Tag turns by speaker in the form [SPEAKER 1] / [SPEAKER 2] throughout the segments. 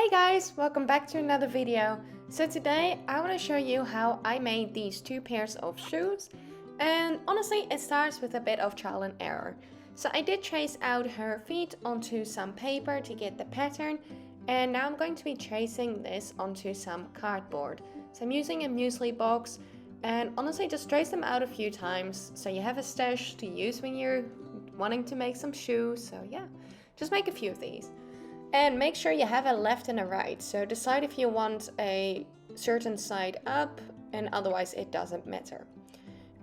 [SPEAKER 1] Hey guys, welcome back to another video. So today I want to show you how I made these two pairs of shoes, and honestly it starts with a bit of trial and error. So I did trace out her feet onto some paper to get the pattern, and now I'm going to be tracing this onto some cardboard. So I'm using a muesli box, and honestly just trace them out a few times so you have a stash to use when you're wanting to make some shoes. So yeah, just make a few of these. And make sure you have a left and a right, so decide if you want a certain side up, and otherwise it doesn't matter.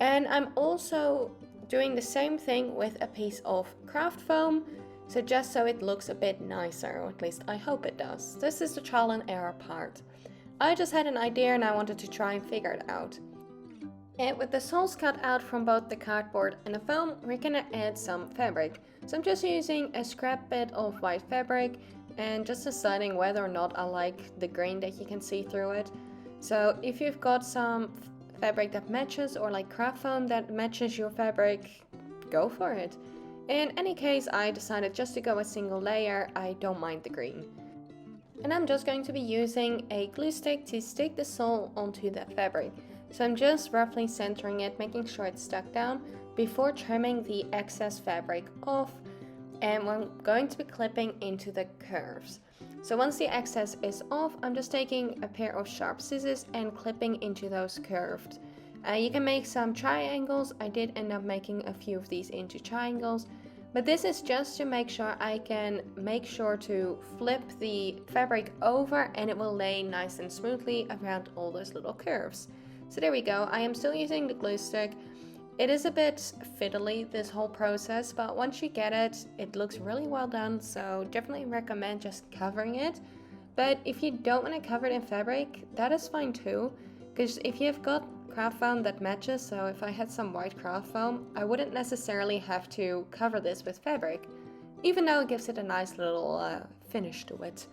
[SPEAKER 1] And I'm also doing the same thing with a piece of craft foam, so just so it looks a bit nicer, or at least I hope it does. This is the trial and error part. I just had an idea and I wanted to try and figure it out. And with the soles cut out from both the cardboard and the foam, we're gonna add some fabric. So I'm just using a scrap bit of white fabric and just deciding whether or not I like the green that you can see through it. So if you've got some fabric that matches, or like craft foam that matches your fabric, go for it. In any case, I decided just to go a single layer. I don't mind the green. And I'm just going to be using a glue stick to stick the sole onto the fabric. So I'm just roughly centering it, making sure it's stuck down before trimming the excess fabric off, and I'm going to be clipping into the curves. So once the excess is off, I'm just taking a pair of sharp scissors and clipping into those curves. You can make some triangles. I did end up making a few of these into triangles, but this is just to make sure I can make sure to flip the fabric over and it will lay nice and smoothly around all those little curves. So there we go. I am still using the glue stick. It is a bit fiddly, this whole process, but once you get it, it looks really well done, so definitely recommend just covering it. But if you don't want to cover it in fabric, that is fine too, because if you've got craft foam that matches, so if I had some white craft foam, I wouldn't necessarily have to cover this with fabric, even though it gives it a nice little finish to it.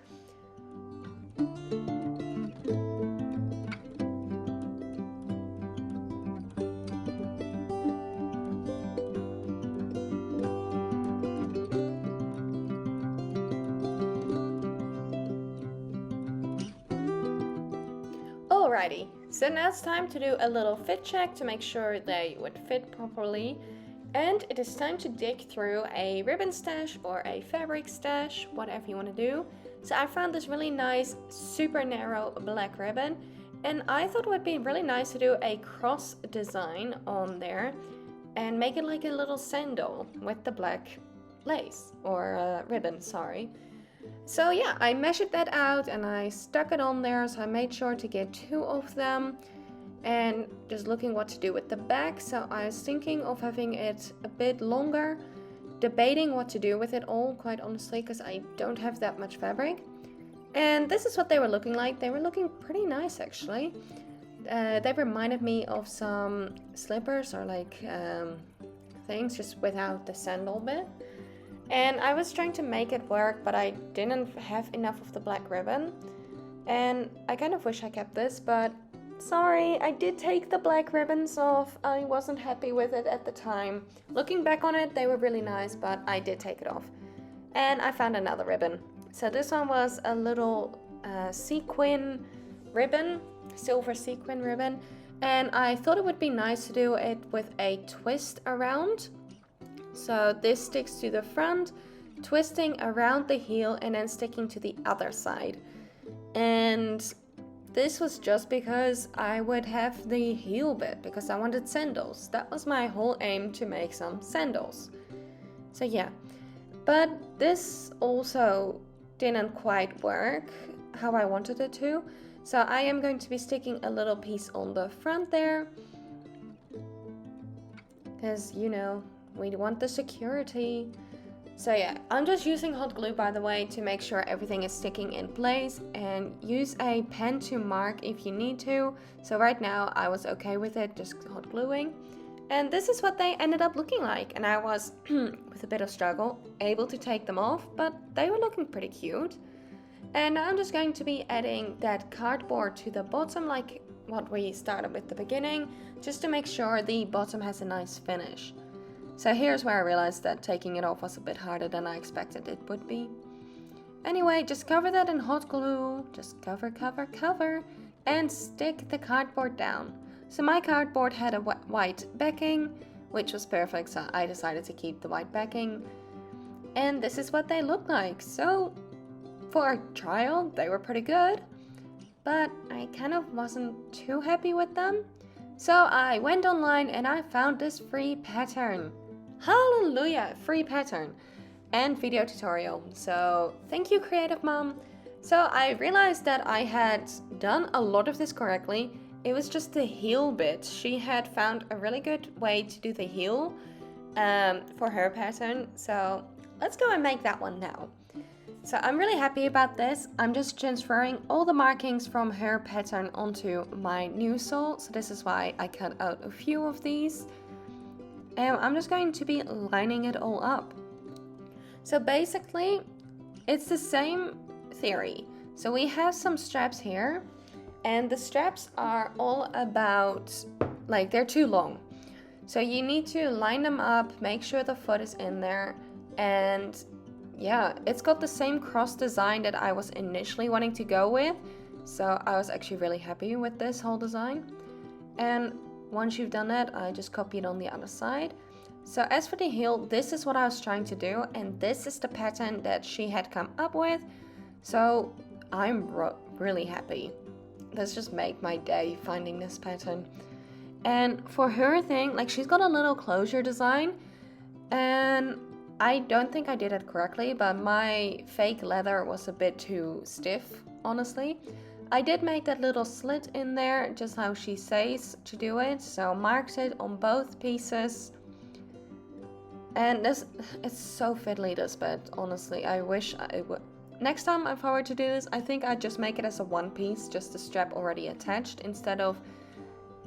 [SPEAKER 1] Alrighty, so now it's time to do a little fit check to make sure they would fit properly. And it is time to dig through a ribbon stash or a fabric stash, whatever you want to do. So I found this really nice, super narrow black ribbon, and I thought it would be really nice to do a cross design on there and make it like a little sandal with the black lace, or ribbon, sorry. So yeah, I measured that out and I stuck it on there, so I made sure to get two of them, and just looking what to do with the back. So I was thinking of having it a bit longer, debating what to do with it all, quite honestly, because I don't have that much fabric. And this is what they were looking like. They were looking pretty nice actually. They reminded me of some slippers or like things, just without the sandal bit. And I was trying to make it work, but I didn't have enough of the black ribbon. And I kind of wish I kept this, but sorry, I did take the black ribbons off. I wasn't happy with it at the time. Looking back on it, they were really nice, but I did take it off. And I found another ribbon. So this one was a little sequin ribbon, silver sequin ribbon. And I thought it would be nice to do it with a twist around. So this sticks to the front, twisting around the heel and then sticking to the other side. And this was just because I would have the heel bit, because I wanted sandals. That was my whole aim, to make some sandals. So yeah, but this also didn't quite work how I wanted it to. So I am going to be sticking a little piece on the front there, because you know, we want the security. So yeah, I'm just using hot glue, by the way, to make sure everything is sticking in place, and use a pen to mark if you need to. So right now I was okay with it, just hot gluing. And this is what they ended up looking like, and I was, with a bit of struggle, able to take them off, but they were looking pretty cute. And now I'm just going to be adding that cardboard to the bottom, like what we started with the beginning, just to make sure the bottom has a nice finish. So here's where I realized that taking it off was a bit harder than I expected it would be. Anyway, just cover that in hot glue. Just cover, and stick the cardboard down. So my cardboard had a white backing, which was perfect, so I decided to keep the white backing. And this is what they look like. So for a trial, they were pretty good, but I kind of wasn't too happy with them. So I went online and I found this free pattern. Hallelujah, free pattern and video tutorial. So thank you, Creative Mom. So I realized that I had done a lot of this correctly. It was just the heel bit. She had found a really good way to do the heel for her pattern. So let's go and make that one now. So I'm really happy about this. I'm just transferring all the markings from her pattern onto my new sole. So this is why I cut out a few of these. And I'm just going to be lining it all up. So basically, it's the same theory. So we have some straps here, and the straps are all about, like, they're too long. So you need to line them up, make sure the foot is in there, and yeah, it's got the same cross design that I was initially wanting to go with. So I was actually really happy with this whole design. And once you've done that, I just copy it on the other side. So as for the heel, this is what I was trying to do, and this is the pattern that she had come up with. So I'm really happy. Let's just make my day finding this pattern. And for her thing, like, she's got a little closure design, and I don't think I did it correctly, but my fake leather was a bit too stiff, honestly. I did make that little slit in there, just how she says to do it, so marked it on both pieces. And this, it's so fiddly, this bit, honestly. I wish I would. Next time if I were to do this, I think I'd just make it as a one piece, just the strap already attached, instead of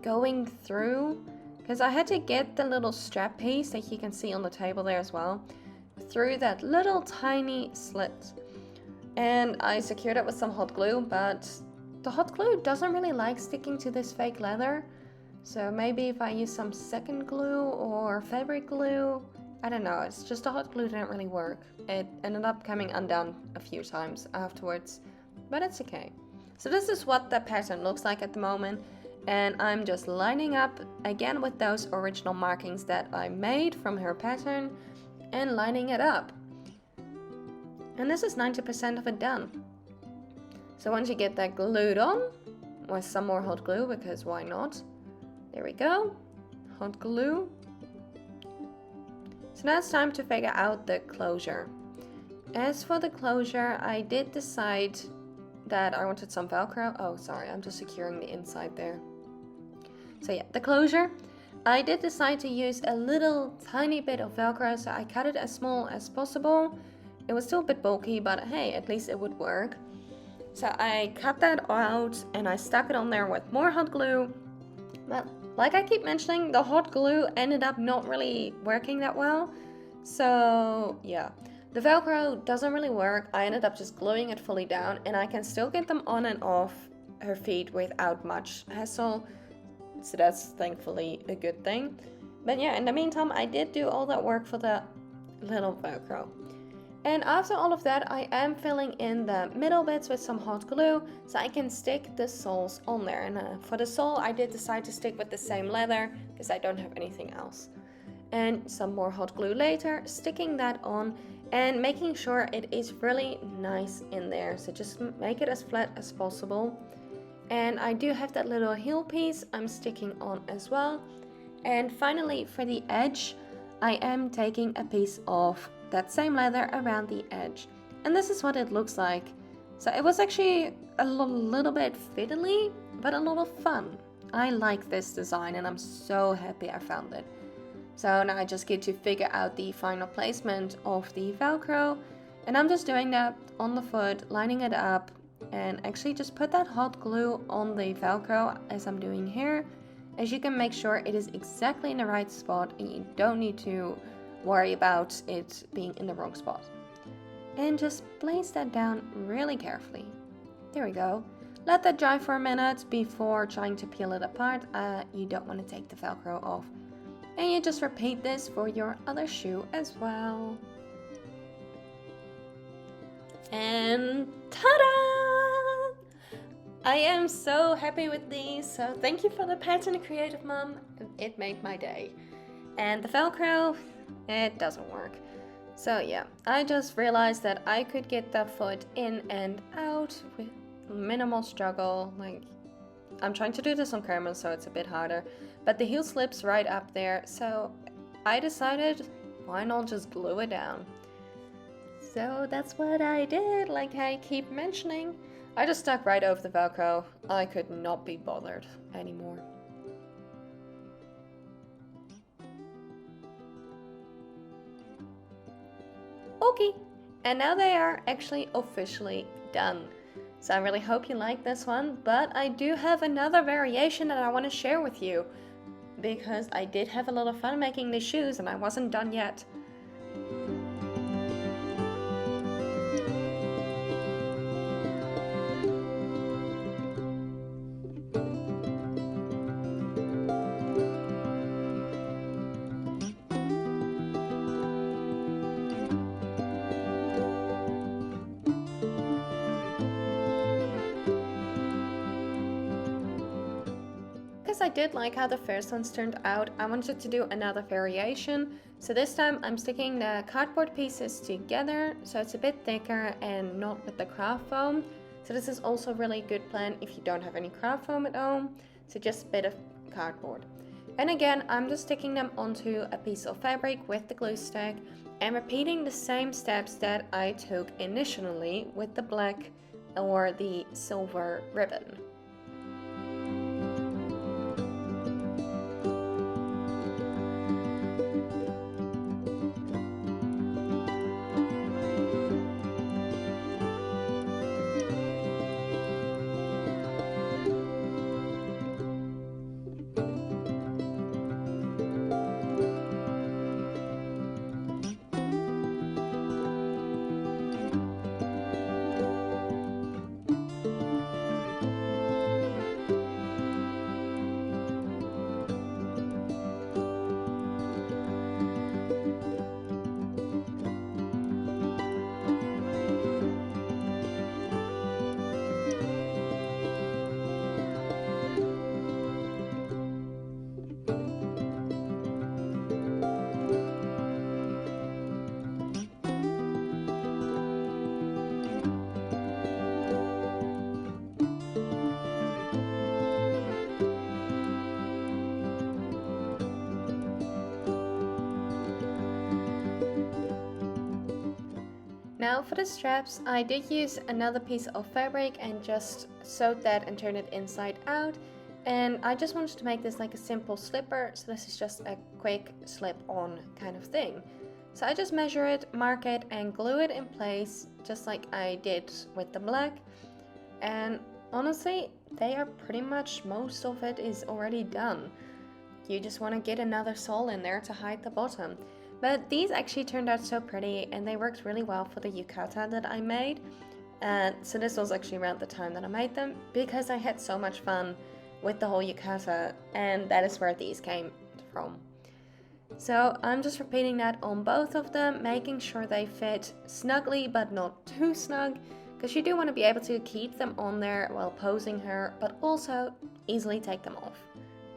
[SPEAKER 1] going through. Because I had to get the little strap piece that you can see on the table there as well, through that little tiny slit. And I secured it with some hot glue, but the hot glue doesn't really like sticking to this fake leather. So maybe if I use some second glue or fabric glue, I don't know, it's just the hot glue didn't really work. It ended up coming undone a few times afterwards, but it's okay. So this is what the pattern looks like at the moment, and I'm just lining up again with those original markings that I made from her pattern and lining it up. And this is 90% of it done. So once you get that glued on, with some more hot glue, because why not? There we go, hot glue. So now it's time to figure out the closure. As for the closure, I did decide that I wanted some Velcro. Oh, sorry, I'm just securing the inside there. So yeah, the closure. I did decide to use a little tiny bit of Velcro, so I cut it as small as possible. It was still a bit bulky, but hey, at least it would work. So I cut that out and I stuck it on there with more hot glue. But like I keep mentioning, the hot glue ended up not really working that well. So yeah, the Velcro doesn't really work. I ended up just gluing it fully down, and I can still get them on and off her feet without much hassle. So that's thankfully a good thing. But yeah, in the meantime, I did do all that work for the little Velcro. And after all of that, I am filling in the middle bits with some hot glue so I can stick the soles on there. And for the sole, I did decide to stick with the same leather because I don't have anything else. And some more hot glue later, sticking that on and making sure it is really nice in there. So just make it as flat as possible. And I do have that little heel piece I'm sticking on as well. And finally, for the edge, I am taking a piece of that same leather around the edge, and this is what it looks like. So it was actually a little bit fiddly, but a lot of fun. I like this design and I'm so happy I found it. So now I just get to figure out the final placement of the Velcro, and I'm just doing that on the foot, lining it up, and actually just put that hot glue on the Velcro as I'm doing here, as you can make sure it is exactly in the right spot and you don't need to worry about it being in the wrong spot. And just place that down really carefully. There we go. Let that dry for a minute before trying to peel it apart. You don't want to take the Velcro off. And you just repeat this for your other shoe as well. And ta-da! I am so happy with these, so thank you for the pattern, Creative Mom. It made my day. And the Velcro, it doesn't work. So yeah, I just realized that I could get the foot in and out with minimal struggle. Like, I'm trying to do this on camera, so it's a bit harder, but the heel slips right up there, so I decided, why not just glue it down? So that's what I did, like I keep mentioning. I just stuck right over the Velcro. I could not be bothered anymore. Okay, and now they are actually officially done. So I really hope you like this one, but I do have another variation that I want to share with you, because I did have a lot of fun making these shoes and I wasn't done yet. Because I did like how the first ones turned out, I wanted to do another variation. So this time I'm sticking the cardboard pieces together so it's a bit thicker and not with the craft foam. So this is also a really good plan if you don't have any craft foam at home. So just a bit of cardboard. And again, I'm just sticking them onto a piece of fabric with the glue stick and repeating the same steps that I took initially with the black or the silver ribbon. Now for the straps, I did use another piece of fabric and just sewed that and turned it inside out. And I just wanted to make this like a simple slipper, so this is just a quick slip-on kind of thing. So I just measure it, mark it, and glue it in place, just like I did with the black. And honestly, they are pretty much, most of it is already done. You just want to get another sole in there to hide the bottom. But these actually turned out so pretty and they worked really well for the yukata that I made. So this was actually around the time that I made them because I had so much fun with the whole yukata, and that is where these came from. So I'm just repeating that on both of them, making sure they fit snugly but not too snug, because you do want to be able to keep them on there while posing her, but also easily take them off.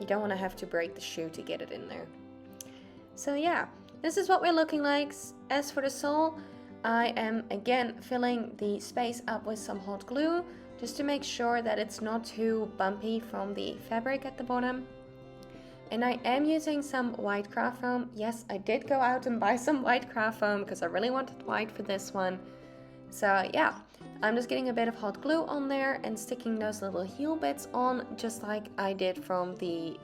[SPEAKER 1] You don't want to have to break the shoe to get it in there. So yeah, this is what we're looking like. As for the sole, I am again filling the space up with some hot glue just to make sure that it's not too bumpy from the fabric at the bottom. And I am using some white craft foam. Yes, I did go out and buy some white craft foam because I really wanted white for this one. So yeah, I'm just getting a bit of hot glue on there and sticking those little heel bits on, just like I did from the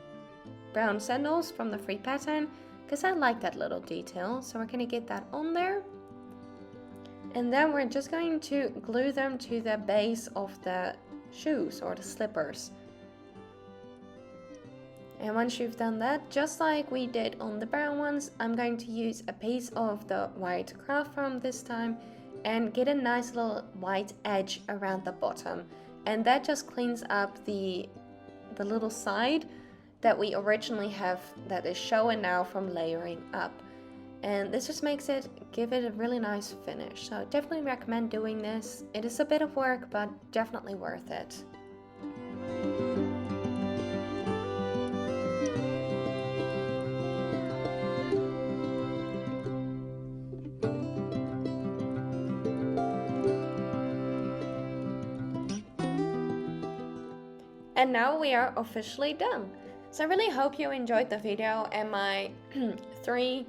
[SPEAKER 1] brown sandals from the free pattern, because I like that little detail. So we're going to get that on there. And then we're just going to glue them to the base of the shoes or the slippers. And once you've done that, just like we did on the brown ones, I'm going to use a piece of the white craft foam this time and get a nice little white edge around the bottom. And that just cleans up the little side that we originally have that is showing now from layering up. and this just makes it give it a really nice finish. So definitely recommend doing this. It is a bit of work, but definitely worth it. And now we are officially done. So I really hope you enjoyed the video and my 3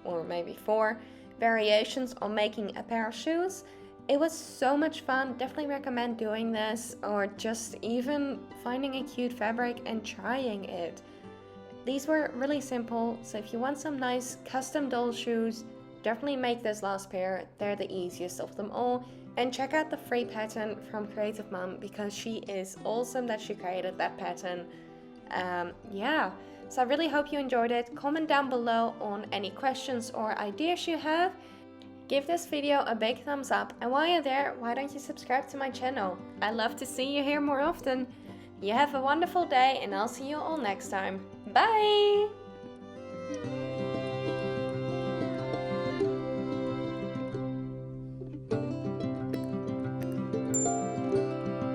[SPEAKER 1] or maybe 4 variations on making a pair of shoes. It was so much fun. Definitely recommend doing this, or just even finding a cute fabric and trying it. These were really simple, so if you want some nice custom doll shoes, definitely make this last pair. They're the easiest of them all. And check out the free pattern from Creative Mom, because she is awesome that she created that pattern. Yeah, so I really hope you enjoyed it. Comment down below on any questions or ideas you have. Give this video a big thumbs up, and while you're there, why don't you subscribe to my channel? I love to see you here more often. You have a wonderful day, and I'll see you all next time. Bye!